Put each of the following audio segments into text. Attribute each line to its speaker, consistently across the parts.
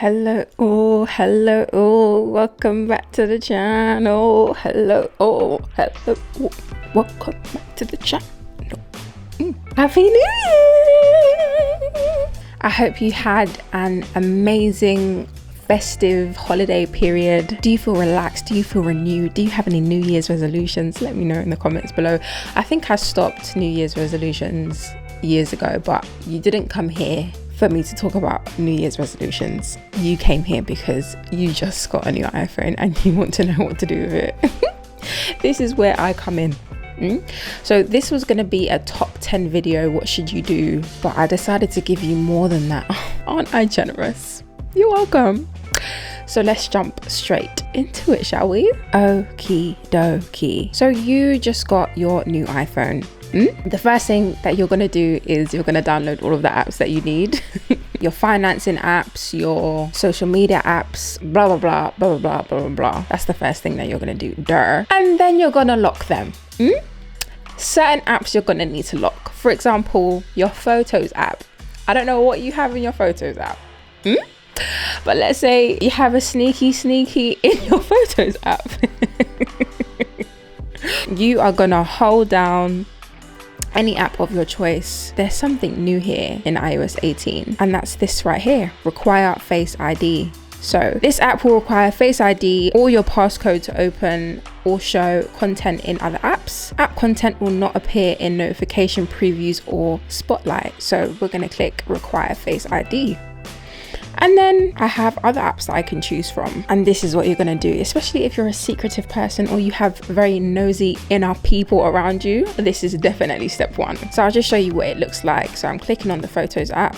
Speaker 1: Welcome back to the channel. Welcome back to the channel. Happy New Year! I hope you had an amazing festive holiday period. Do you feel relaxed? Do you feel renewed? Do you have any New Year's resolutions? Let me know in the comments below. I think I stopped New Year's resolutions years ago, but you didn't come here for me to talk about New Year's resolutions. You came here because you just got a new iPhone and you want to know what to do with it. This is where I come in. So this was going to be a top 10 video, what should you do, but I decided to give you more than that. Aren't I generous? You're welcome. So let's jump straight into it, shall we? Okie dokie. So you just got your new iPhone. The first thing that you're going to do is you're going to download all of the apps that you need. Your financing apps, your social media apps, blah blah blah blah blah blah blah blah. That's the first thing that you're going to do. And then you're going to lock them. Certain apps you're going to need to lock. For example, your Photos app. I don't know what you have in your Photos app. But let's say you have a sneaky in your Photos app. You are going to hold down any app of your choice. There's something new here in iOS 18, and that's this right here, require Face ID. So this app will require Face ID or your passcode to open or show content in other apps. App content will not appear in notification previews or spotlight. So we're going to click require Face ID. And then I have other apps that I can choose from. And this is what you're going to do, especially if you're a secretive person or you have very nosy inner people around you. This is definitely step one. So I'll just show you what it looks like. So I'm clicking on the Photos app.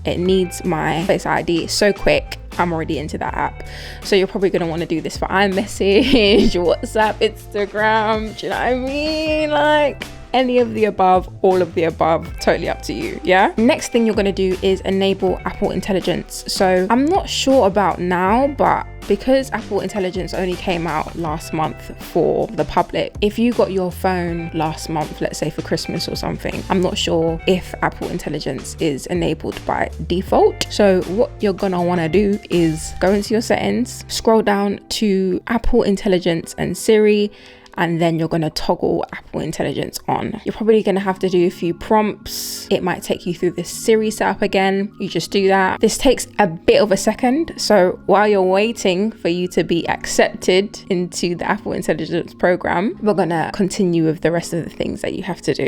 Speaker 1: It needs my Face ID. It's so quick. I'm already into that app. So you're probably going to want to do this for iMessage, WhatsApp, Instagram. Do you know what I mean? Like any of the above, all of the above, totally up to you. Yeah. Next thing you're going to do is enable Apple Intelligence. So I'm not sure about now, but because Apple Intelligence only came out last month for the public, if you got your phone last month, let's say for Christmas or something, I'm not sure if Apple Intelligence is enabled by default. So what you're gonna want to do is go into your settings, scroll down to Apple Intelligence and Siri, and then you're going to toggle Apple Intelligence on. You're probably going to have to do a few prompts. It might take you through the Siri setup again. You just do that. This takes a bit of a second. So while you're waiting for you to be accepted into the Apple Intelligence program, we're going to continue with the rest of the things that you have to do.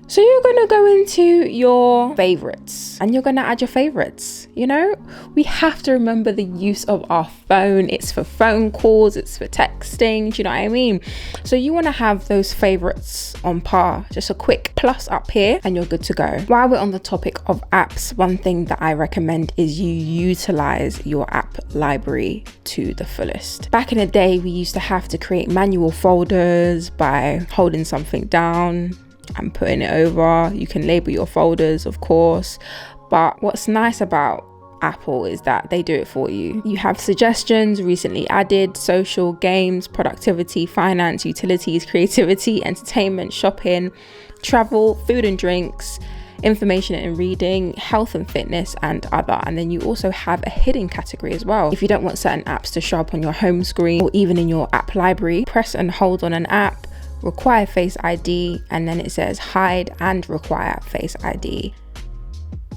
Speaker 1: So you're going to go into your favorites and you're going to add your favorites. You know, we have to remember the use of our phone. It's for phone calls, it's for texting. Do you know what I mean? So you want to have those favorites on par, just a quick plus up here and you're good to go. While we're on the topic of apps, one thing that I recommend is you utilize your app library to the fullest. Back in the day, we used to have to create manual folders by holding something down and putting it over. You can label your folders, of course, but what's nice about Apple is that they do it for you. You have suggestions, recently added, social, games, productivity, finance, utilities, creativity, entertainment, shopping, travel, food and drinks, information and reading, health and fitness, and other. And then you also have a hidden category as well. If you don't want certain apps to show up on your home screen or even in your app library, press and hold on an app, require Face ID, and then it says hide and require Face ID.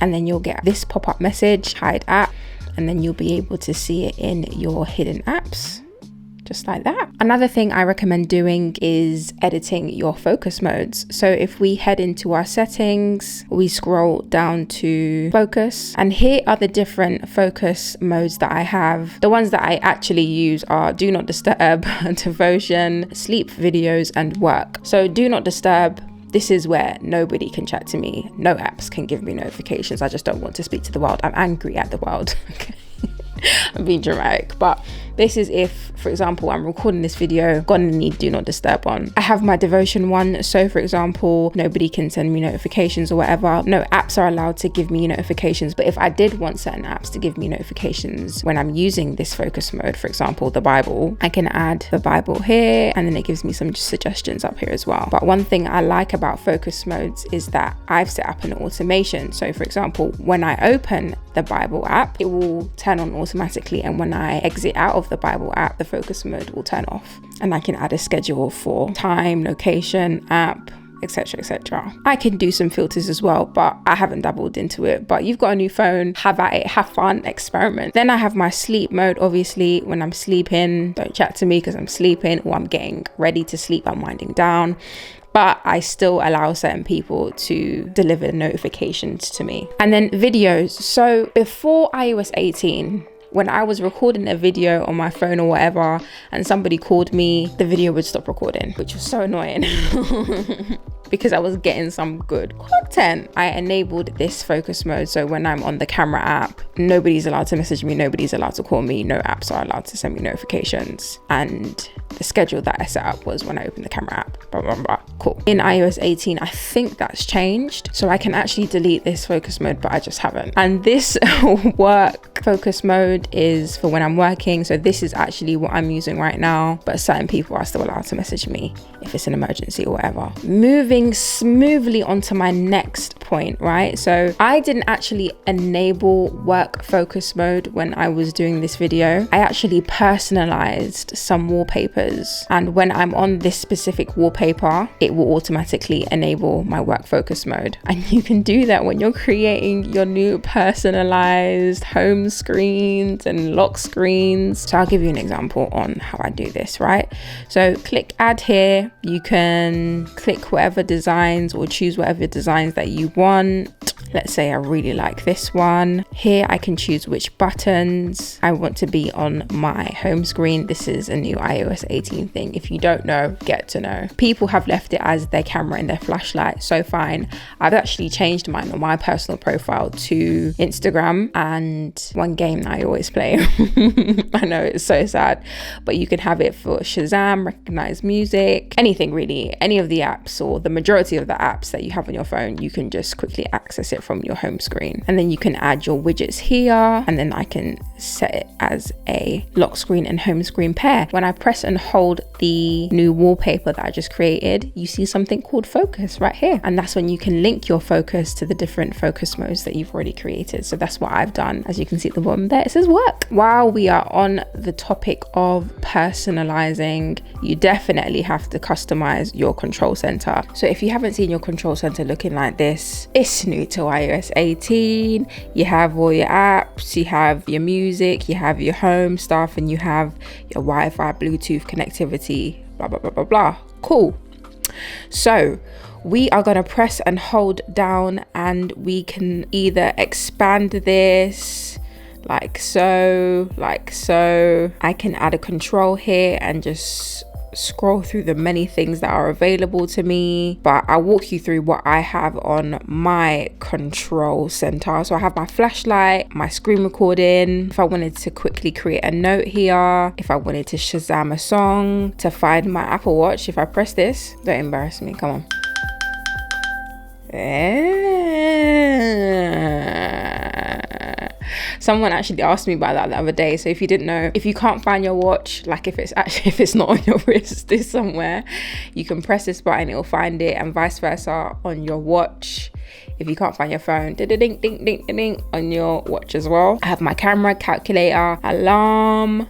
Speaker 1: And then you'll get this pop-up message, hide app, and then you'll be able to see it in your hidden apps. Just like that. Another thing I recommend doing is editing your focus modes. So if we head into our settings, we scroll down to focus, and here are the different focus modes that I have. The ones that I actually use are do not disturb, devotion, sleep, videos, and work. So do not disturb, this is where nobody can chat to me. No apps can give me notifications. I just don't want to speak to the world. I'm angry at the world. Okay. I'm being dramatic, but This is if, for example, I'm recording this video, gonna need do not disturb on. I have my devotion one. So for example, nobody can send me notifications or whatever. No apps are allowed to give me notifications, but if I did want certain apps to give me notifications when I'm using this focus mode, for example, the Bible, I can add the Bible here, and then it gives me some suggestions up here as well. But one thing I like about focus modes is that I've set up an automation. So for example, when I open the Bible app, it will turn on automatically, and when I exit out of the Bible app, the focus mode will turn off, and I can add a schedule for time, location, app, etc, etc. I can do some filters as well, but I haven't dabbled into it. But you've got a new phone, have at it, have fun, experiment. Then I have my sleep mode. Obviously, when I'm sleeping, don't chat to me because I'm sleeping, or I'm getting ready to sleep, I'm winding down. But I still allow certain people to deliver notifications to me. And then videos. So before iOS 18, when I was recording a video on my phone or whatever, and somebody called me, the video would stop recording, which was so annoying because I was getting some good content. I enabled this focus mode. So when I'm on the camera app, nobody's allowed to message me, nobody's allowed to call me, no apps are allowed to send me notifications. And the schedule that I set up was when I open the camera app, blah, blah, blah. Cool. In iOS 18, I think that's changed. So I can actually delete this focus mode, but I just haven't. And this work focus mode is for when I'm working. So this is actually what I'm using right now, but certain people are still allowed to message me if it's an emergency or whatever. Moving smoothly onto my next point, right? So I didn't actually enable work focus mode when I was doing this video. I actually personalized some wallpapers, and when I'm on this specific wallpaper, it will automatically enable my work focus mode. And you can do that when you're creating your new personalized home screens and lock screens. So I'll give you an example on how I do this, right? So click add here. You can click whatever designs or choose whatever designs that you want. Let's say I really like this one. Here I can choose which buttons I want to be on my home screen. This is a new iOS 18 thing. If you don't know, get to know. People have left it as their camera and their flashlight, so fine. I've actually changed mine on my personal profile to Instagram and one game that I always play. I know it's so sad, but you can have it for Shazam, recognize music, anything really, any of the apps or the majority of the apps that you have on your phone, you can just quickly access it from your home screen. And then you can add your widgets here, and then I can set it as a lock screen and home screen pair. When I press and hold the new wallpaper that I just created, you see something called focus right here. And that's when you can link your focus to the different focus modes that you've already created. So that's what I've done. As you can see at the bottom there, it says work. While we are on the topic of personalizing, you definitely have to customize your control center. So if you haven't seen your control center looking like this, it's new to iOS 18. You have all your apps, you have your music, you have your home stuff, and you have your Wi-Fi, Bluetooth connectivity, blah, blah, blah, blah, blah. Cool. So we are going to press and hold down, and we can either expand this like so, like so. I can add a control here and just scroll through the many things that are available to me, but I'll walk you through what I have on my control center. So I have my flashlight, my screen recording. If I wanted to quickly create a note here, if I wanted to Shazam a song, to find my Apple Watch, if I press this, don't embarrass me, come on. Someone actually asked me about that the other day. So if you didn't know, if you can't find your watch, like if it's not on your wrist, it's somewhere, you can press this button, it'll find it, and vice versa on your watch. If you can't find your phone, ding ding ding ding ding on your watch as well. I have my camera, calculator, alarm,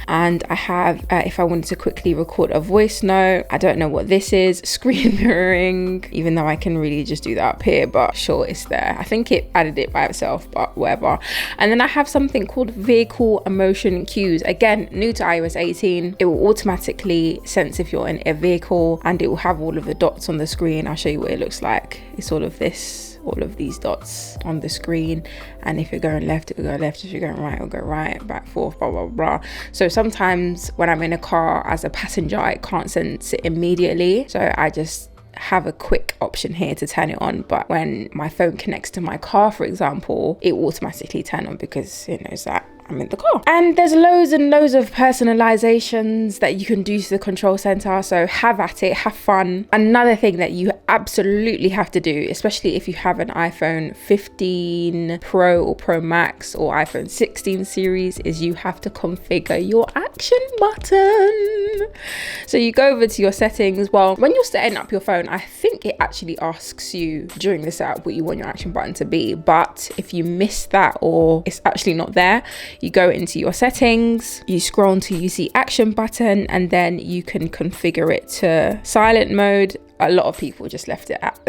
Speaker 1: and I have, if I wanted to quickly record a voice note, I don't know what this is, screen mirroring, even though I can really just do that up here, but sure, it's there. I think it added it by itself, but whatever. And then I have something called vehicle emotion cues. Again, new to iOS 18. It will automatically sense if you're in a vehicle, and it will have all of the dots on the screen. I'll show you what it looks like. It's all of this, all of these dots on the screen, and if you're going left, it will go left, if you're going right, it will go right, back, forth, blah, blah, blah. So sometimes when I'm in a car as a passenger, I can't sense it immediately, so I just have a quick option here to turn it on. But when my phone connects to my car, for example, it will automatically turn on because it knows that I'm in the car. And there's loads and loads of personalizations that you can do to the control center. So have at it, have fun. Another thing that you absolutely have to do, especially if you have an iPhone 15 Pro or Pro Max or iPhone 16 series, is you have to configure your action button. So you go over to your settings. Well, when you're setting up your phone, I think it actually asks you during the setup what you want your action button to be. But if you miss that or it's actually not there, you go into your settings, you scroll until you see action button, and then you can configure it to silent mode. A lot of people just left it at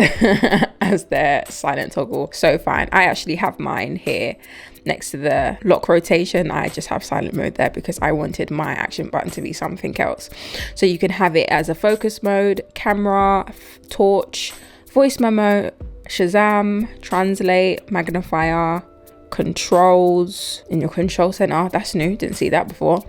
Speaker 1: as their silent toggle. So fine. I actually have mine here next to the lock rotation. I just have silent mode there because I wanted my action button to be something else. So you can have it as a focus mode, camera, torch, voice memo, Shazam, translate, magnifier, controls in your control center. That's new, didn't see that before.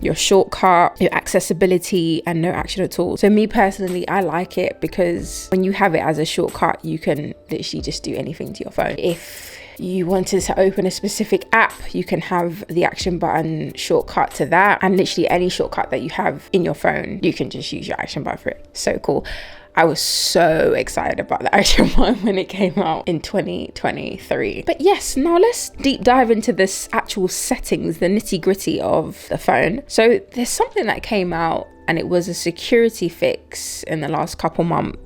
Speaker 1: Your shortcut, your accessibility, and no action at all. So me personally, I like it because when you have it as a shortcut, you can literally just do anything to your phone. If you wanted to open a specific app, you can have the action button shortcut to that, and literally any shortcut that you have in your phone, you can just use your action button for it. So cool. I was so excited about the action button when it came out in 2023. But yes, now let's deep dive into this actual settings, the nitty gritty of the phone. So there's something that came out, and it was a security fix in the last couple months,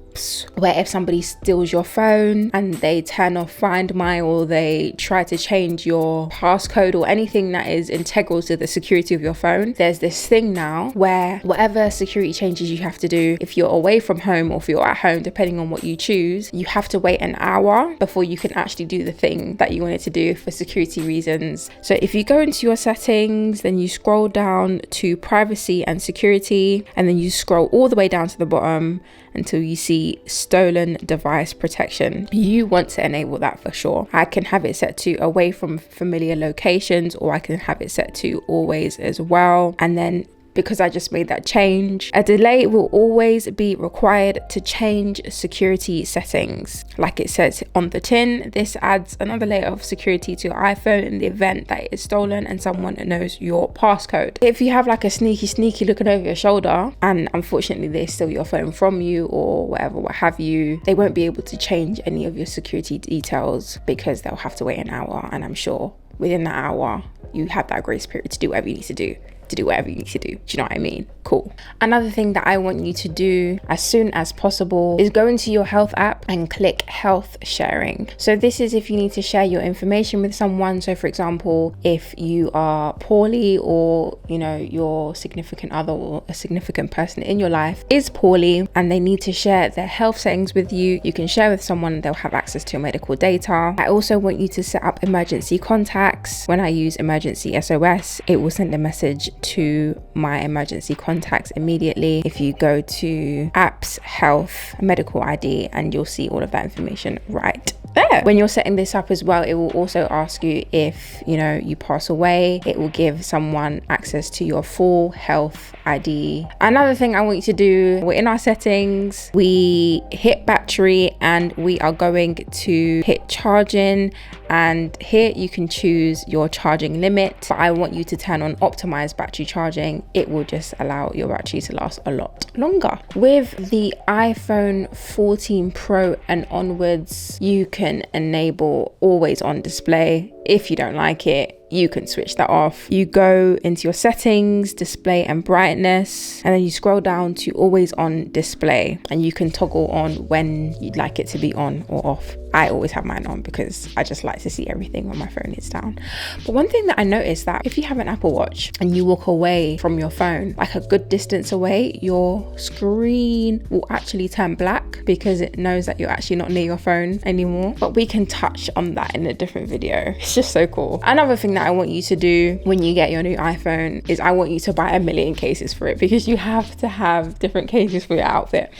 Speaker 1: where if somebody steals your phone and they turn off Find My, or they try to change your passcode or anything that is integral to the security of your phone, there's this thing now where whatever security changes you have to do, if you're away from home or if you're at home, depending on what you choose, you have to wait an hour before you can actually do the thing that you wanted to do for security reasons. So if you go into your settings, then you scroll down to privacy and security, and then you scroll all the way down to the bottom until you see stolen device protection. You want to enable that for sure. I can have it set to away from familiar locations, or I can have it set to always as well. And then because I just made that change, a delay will always be required to change security settings. Like it says on the tin, this adds another layer of security to your iPhone in the event that it is stolen and someone knows your passcode. If you have like a sneaky looking over your shoulder, and unfortunately they steal your phone from you or whatever, what have you, they won't be able to change any of your security details because they'll have to wait an hour. And I'm sure within that hour, you have that grace period to do whatever you need to do. Whatever you need to do. Do you know what I mean? Cool. Another thing that I want you to do as soon as possible is go into your health app and click health sharing. So this is if you need to share your information with someone. So for example, if you are poorly, or you know, your significant other or a significant person in your life is poorly and they need to share their health settings with you, you can share with someone, they'll have access to your medical data. I also want you to set up emergency contacts. When I use emergency SOS, it will send a message to my emergency contacts immediately. If you go to apps, health, medical ID, and you'll see all of that information right there. When you're setting this up as well, it will also ask you if, you know, you pass away, it will give someone access to your full health ID. Another thing I want you to do, we're in our settings, we hit battery, and we are going to hit charging, and here you can choose your charging limit, but I want you to turn on Optimise battery charging. It will just allow your battery to last a lot longer. With the iPhone 14 Pro and onwards, you can enable always on display. If you don't like it, you can switch that off. You go into your settings, display and brightness, and then you scroll down to always on display, and you can toggle on when you'd like it to be on or off. I always have mine on because I just like to see everything when my phone is down. But one thing that I noticed, that if you have an Apple Watch and you walk away from your phone, like a good distance away, your screen will actually turn black because it knows that you're actually not near your phone anymore. But we can touch on that in a different video. It's just so cool. Another thing that I want you to do when you get your new iPhone is I want you to buy 1 million cases for it, because you have to have different cases for your outfit.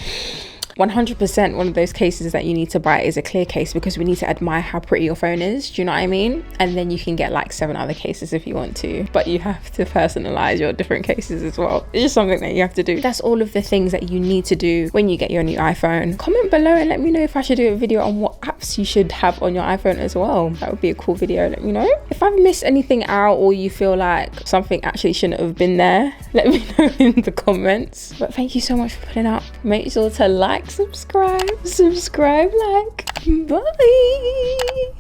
Speaker 1: 100% one of those cases that you need to buy is a clear case, because we need to admire how pretty your phone is. Do you know what I mean? And then you can get like 7 other cases if you want to, but you have to personalize your different cases as well. It's just something that you have to do. That's all of the things that you need to do when you get your new iPhone. Comment below and let me know if I should do a video on what apps you should have on your iPhone as well. That would be a cool video. Let me know. If I've missed anything out or you feel like something actually shouldn't have been there, let me know in the comments. But thank you so much for putting up. Make sure to like, subscribe, like. Bye.